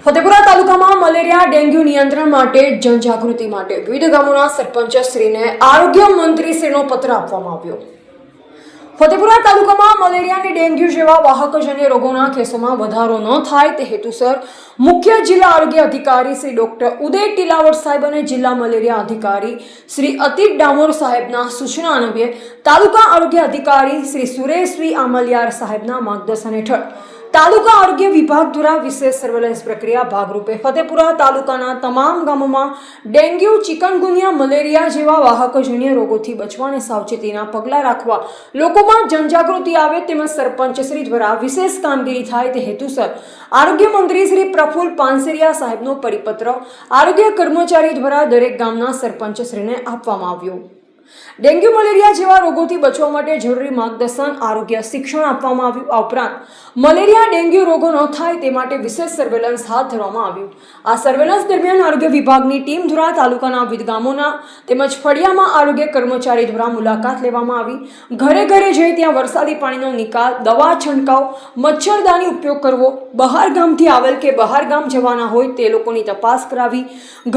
ફતેપુરા તાલુકામાં malaria dengue નિયંત્રણ માટે જનજાગૃતિ માટે વિવિધ ગામોના સરપંચશ્રીને આરોગ્ય મંત્રીશ્રીનો પત્ર આપવામાં આવ્યો। ફતેપુરા તાલુકામાં મલેરિયા અને ડેન્ગ્યુ જેવા વાહકજન્ય રોગોના કેસોમાં વધારો ન થાય તે હેતુસર મુખ્ય જિલ્લા આરોગ્ય અધિકારી શ્રી ડોક્ટર ઉદય ટીલાવટ સાહેબ અને જિલ્લા મલેરિયા અધિકારી શ્રી અતિક ડામોર સાહેબના સૂચના અન્વયે તાલુકા આરોગ્ય અધિકારી શ્રી સુરેશ વી આમલિયાર સાહેબના માર્ગદર્શન હેઠળ તાલુકા આરોગ્ય વિભાગ દ્વારા વિશેષ સર્વેલન્સ પ્રક્રિયા ભાગરૂપે ફતેપુરા તાલુકાના તમામ ગામોમાં ડેન્ગ્યુ, ચિકનગુનિયા, મલેરિયા જેવા વાહકજન્ય રોગોથી બચવા અને સાવચેતીના પગલાં રાખવા લોકોમાં જનજાગૃતિ આવે તેમજ સરપંચશ્રી દ્વારા વિશેષ કામગીરી થાય તે હેતુસર આરોગ્ય મંત્રી શ્રી પ્રફુલ્લ પાનસેરિયા સાહેબનો પરિપત્ર આરોગ્ય કર્મચારી દ્વારા દરેક ગામના સરપંચશ્રીને આપવામાં આવ્યો। ડેન્ગ્યુ, મલેરિયા જેવા રોગોથી બચવા માટે જરૂરી માર્ગદર્શન, આરોગ્ય શિક્ષણ આપવામાં આવ્યું। આ ઉપરાંત મલેરિયા, ડેન્ગ્યુ રોગો ન થાય તે માટે વિશેષ સર્વેલન્સ હાથ ધરવામાં આવ્યું। આ સર્વેલન્સ દરમિયાન આરોગ્ય વિભાગની ટીમ દ્વારા તાલુકાના વિવિધ ગામોના તેમજ ફળિયામાં આરોગ્ય કર્મચારી દ્વારા મુલાકાત લેવામાં આવી। ઘરે ઘરે જઈ ત્યાં વરસાદી પાણીનો નિકાલ, દવા છંટકાવ, મચ્છરદાની ઉપયોગ કરવો, બહાર ગામથી આવેલ કે બહાર ગામ જવાના હોય તે લોકોની તપાસ કરાવી,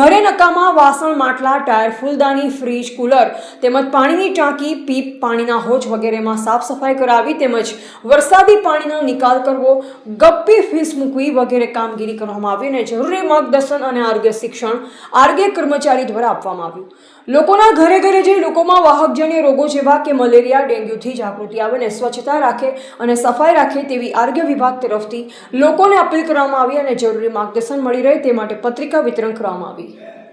ઘરે નકામા વાસણ, માટલા, ટાયર, ફૂલદાની, ફ્રીજ, કુલર તેમજ પાણીની ટાંકી, પીપ, પાણીના હોજ વગેરેમાં સાફ સફાઈ કરાવી તેમજ વરસાદી પાણીનો નિકાલ કરવો, ગપ્પી ફીસ મૂકવી વગેરે કામગીરી કરવામાં આવી અને જરૂરી માર્ગદર્શન અને આરોગ્ય શિક્ષણ આરોગ્ય કર્મચારી દ્વારા આપવામાં આવ્યું। લોકોના ઘરે ઘરે જઈ લોકોમાં વાહકજન્ય રોગો જેવા કે મલેરિયા, ડેન્ગ્યુથી જાગૃતિ આવે અને સ્વચ્છતા રાખે અને સફાઈ રાખે તેવી આરોગ્ય વિભાગ તરફથી લોકોને અપીલ કરવામાં આવી અને જરૂરી માર્ગદર્શન મળી રહે તે માટે પત્રિકા વિતરણ કરવામાં આવી।